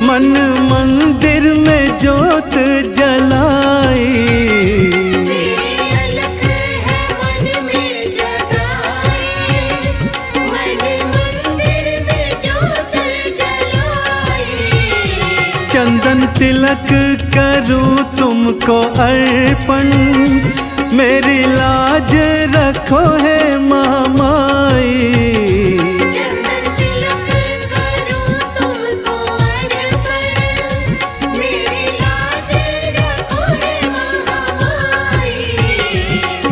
मन मंदिर में जोत जलाई। तेरी अलख है मन में जगाई, मन मंदिर में जोत जलाई। चंदन तिलक करूं तुमको अर्पण, मेरी लाज रखो है मामाई। चंदन तिलक करूं तुमको अर्पण, मेरी लाज रखो है महामाई।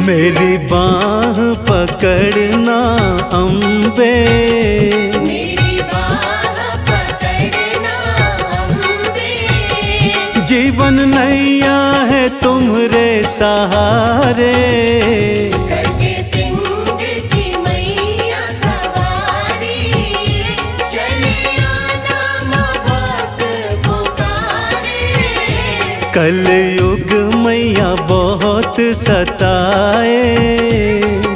मेरी बाह पकड़ना अम्बे, मेरी बाह पकड़ना अम्बे। जीवन नैया है तुम्हारे सहारे। करके सिंह की मैया सवारी, चले आना माँ भक्त पुकारे। कलयुग मैया बहुत सताए,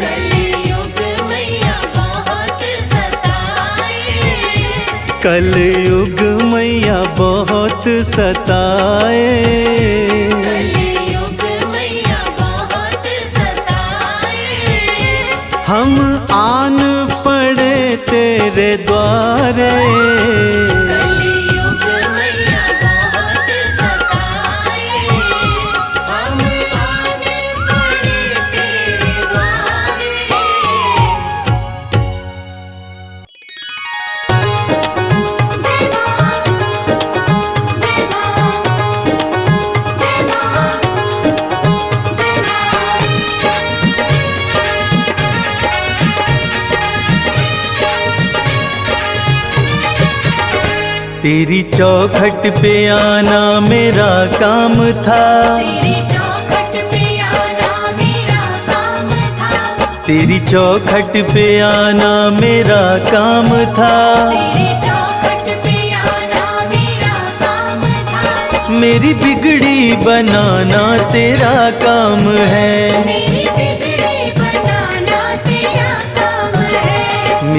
कलयुग मैया बहुत सताए। कलयुग मैया बहुत सताए। कलयुग मैया बहुत सताए। हम आन पड़े तेरे द्वारे। कलयुग मैया बहुत सताए। हम आने पड़े तेरे द्वारे। जय माँ, जय माँ, जय माँ, जय तेरी चौखट पे आना मेरा काम था, तेरी चौखट पे आना मेरा काम था। तेरी चौखट पे आना मेरा काम था। तेरी चौखट पे आना मेरा काम था। मेरी बिगड़ी बनाना तेरा काम है। मेरी बिगड़ी बनाना तेरा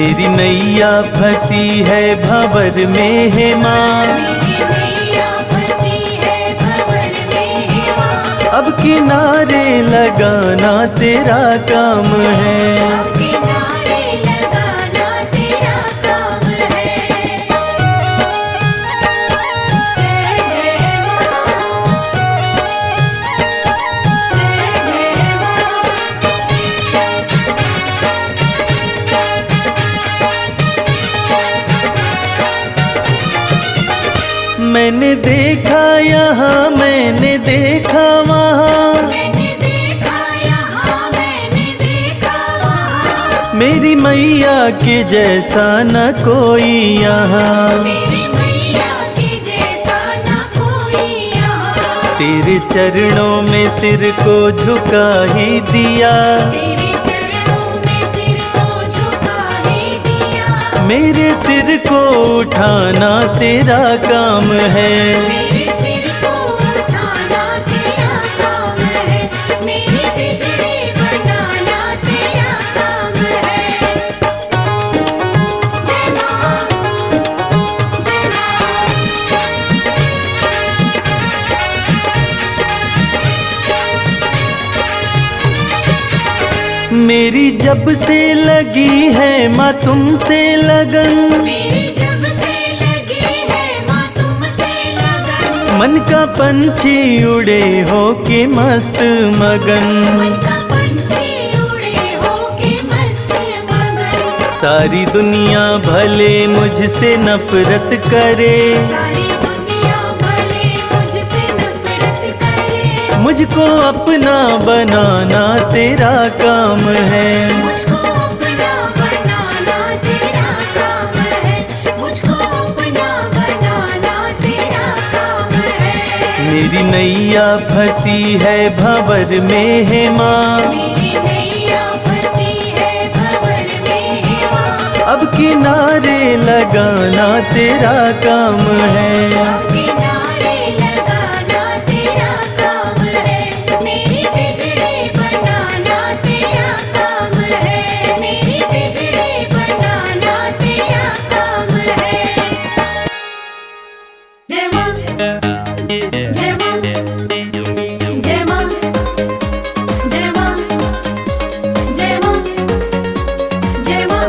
मेरी नैया फंसी है भंवर में है माँ, मेरी नैया फंसी है भंवर में है माँ। अब किनारे लगाना तेरा काम है। अब किनारे लगाना तेरा काम है। जय जय माँ, जय जय मैंने देखा यहाँ मैंने देखा वहाँ, मैंने देखा यहाँ मैंने देखा वहाँ। मेरी मैया के जैसा न कोई यहाँ। मेरी मैया के जैसा न कोई यहाँ। तेरे चरणों में सिर को झुका ही दिया, तेरे चरणों में सिर को झुका ही दिया। मेरे सिर को उठाना तेरा काम है। मेरे सिर को उठाना तेरा काम है। मेरी बिगड़ी बनाना तेरा काम है। जय माँ, जय मेरी जब से लगी है माँ तुमसे लगन, मेरी जब से लगी है माँ तुमसे लगन। मन का पंछी उड़े हो के मस्त मगन। मन का पंछी उड़े होके मस्त मगन। सारी दुनिया भले मुझसे नफरत करे, सारी दुनिया भले मुझसे नफरत करे। मुझको अपना बनाना तेरा काम है। मुझको अपना बनाना तेरा काम है। मुझको अपना बनाना तेरा काम है। मेरी नैया फंसी है भंवर में है माँ, मेरी नैया फंसी है भंवर में है माँ। अब किनारे लगाना तेरा काम है। अब किनारे लगाना तेरा काम है। मेरी बिगड़ी बनाना तेरा काम है। मेरी बिगड़ी बनाना तेरा काम है। जय माँ, जय माँ, जय माँ, जय माँ, जय माँ, जय माँ।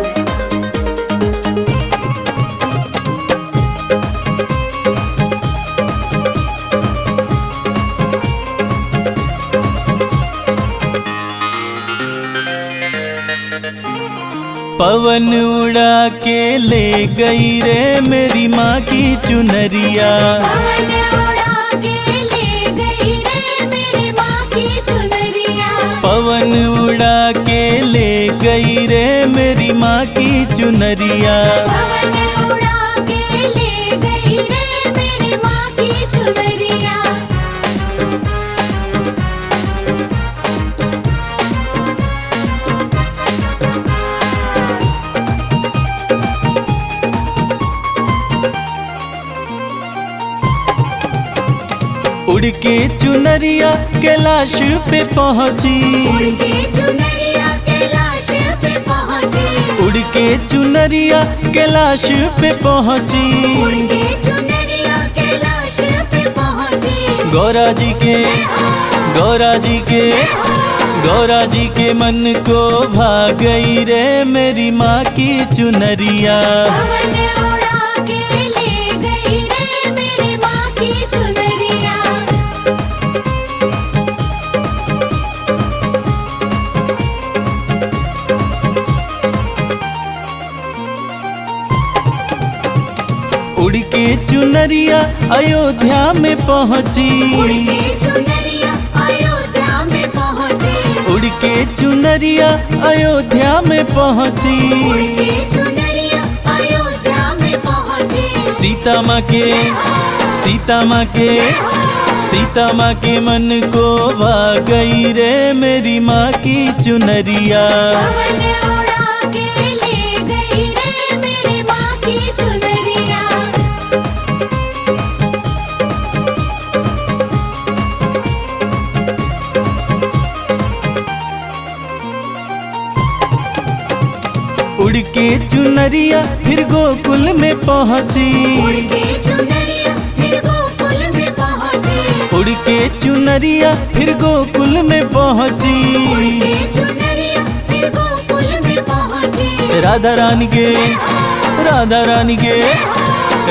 पवन उड़ा के ले गई रे मेरी माँ की चुनरिया, पवन उड़ा के ले गई रे मेरी माँ की चुनरिया। पवन उड़ा के ले गई रे मेरी माँ की चुनरिया। पवन उड़ा के ले गई रे मेरी माँ की चुनरिया। उड़ के चुनरिया कैलाश पे पहुँची, उड़ के चुनरिया कैलाश पे पहुँची। उड़ के चुनरिया कैलाश पे पहुँची। उड़ के चुनरिया कैलाश पे पहुँची। गौरा जी के गौरा जी के गौरा जी के मन को भा गई रे मेरी माँ की चुनरिया। पवन उड़ा के ले गई रे मेरी माँ की चुनरिया। उड़ के चुनरिया अयोध्या में पहुँची, उड़ के चुनरिया अयोध्या में पहुँची। उड़ के चुनरिया अयोध्या में पहुँची। उड़ के चुनरिया अयोध्या में पहुँची। सीता माँ के सीता माँ के सीता माँ के मन को भा गई रे मेरी माँ की चुनरिया। पवन उड़ा के ले गई रे मेरी माँ की चुनरिया। उड़ के चुनरिया फिर गोकुल में पहुँची। उड़ के चुनरिया फिर गोकुल में पहुँची। उड़ के चुनरिया फिर गोकुल में पहुँची। उड़ के चुनरिया फिर गोकुल में पहुँची। राधा रानी के राधा रानी के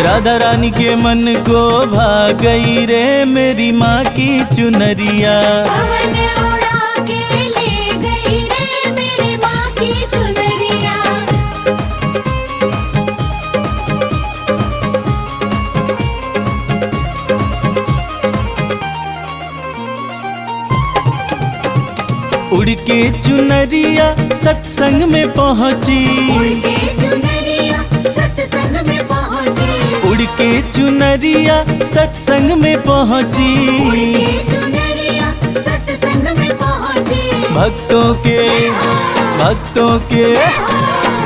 राधा रानी के मन को भा गई रे मेरी माँ की चुनरिया। पवन उड़ा के ले गई रे मेरी माँ की चुनरिया। उड़ के चुनरिया सत्संग में पहुँची। उड़ के चुनरिया सत्संग में पहुँची। उड़ के चुनरिया सत्संग में पहुँची। उड़ के चुनरिया सत्संग में पहुँची।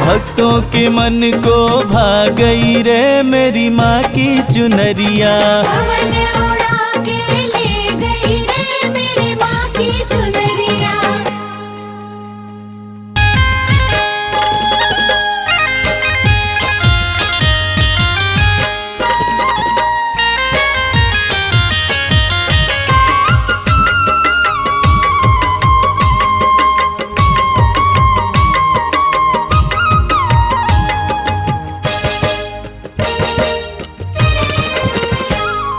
भक्तों के मन को भा गई रे मेरी माँ की चुनरिया। पवन उड़ा के ले गई रे मेरी माँ की चुनरिया।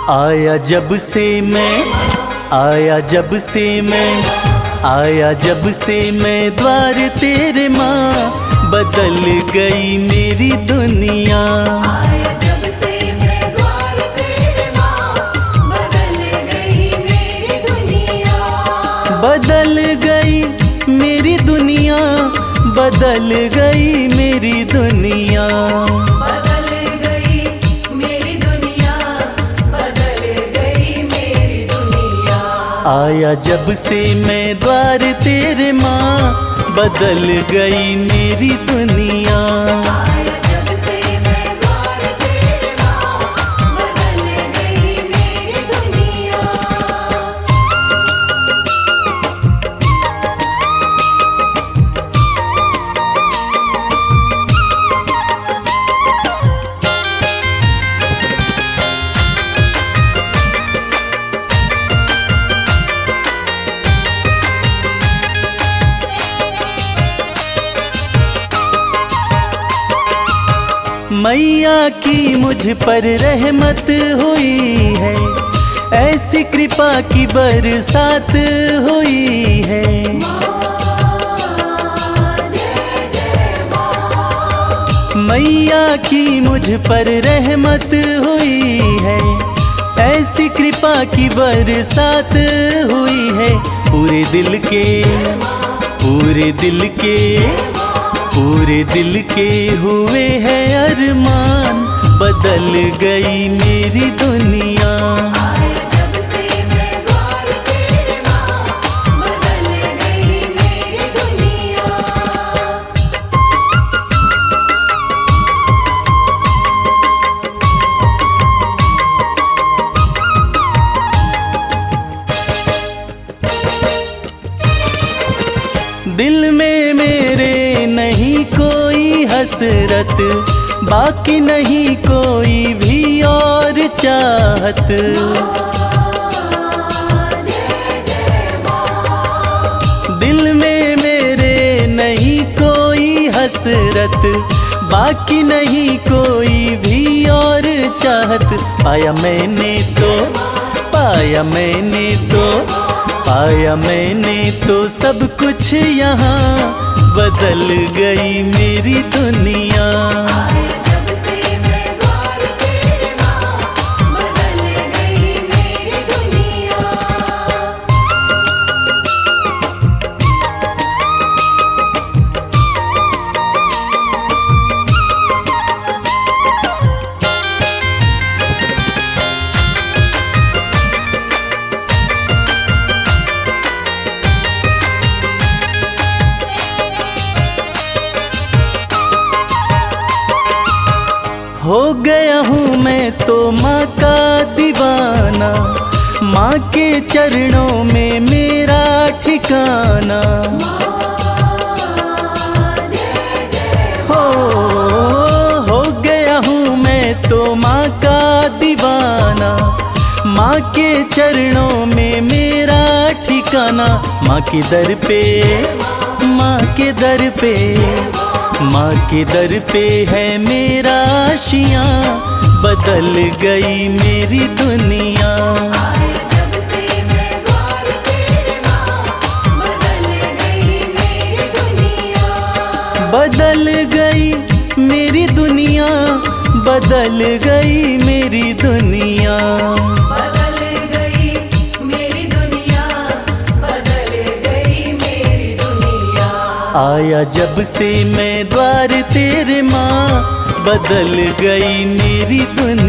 आया जब से मैं द्वार तेरे माँ, बदल गई मेरी दुनिया। आया जब से मैं द्वार तेरे माँ, बदल गई मेरी दुनिया। बदल गई मेरी दुनिया, बदल गई मेरी दुनिया। बदल गई मेरी दुनिया, बदल गई मेरी दुनिया। आया जब से मैं द्वार तेरे माँ, बदल गई मेरी दुनिया। आया जब से मैं द्वार तेरे माँ, बदल गई मेरी दुनिया। मैया की मुझ पर रहमत हुई है, ऐसी कृपा की बरसात हुई है। मैया की मुझ पर रहमत हुई है, ऐसी कृपा की बरसात हुई है। पूरे दिल के हुए हैं अरमान, बदल गई मेरी दुनिया। आया जब से मैं द्वार तेरे माँ, बदल गई मेरी दुनिया। दिल में मेरे नहीं कोई हसरत, बाकी नहीं कोई भी और चाहत। दिल में मेरे नहीं कोई हसरत, बाकी नहीं कोई भी और चाहत। पाया मैंने तो सब कुछ यहाँ, बदल गई मेरी दुनिया। आया जब से मैं द्वार तेरे माँ, बदल गई मेरी दुनिया। हो गया हूँ मैं तो माँ का दीवाना, माँ के चरणों में मेरा ठिकाना। हो तो माँ का दीवाना, माँ के चरणों में मेरा ठिकाना। माँ के दर पे, माँ के दर पे, माँ के दर पे है मेरा आशियाँ, बदल गई मेरी दुनिया। आया जब से मैं द्वार तेरे माँ, बदल गई मेरी दुनिया। बदल गई मेरी दुनिया, बदल गई मेरी दुनिया। बदल गई मेरी दुनिया, बदल गई मेरी दुनिया। आया जब से मैं द्वार तेरे माँ, बदल गई मेरी दुनिया।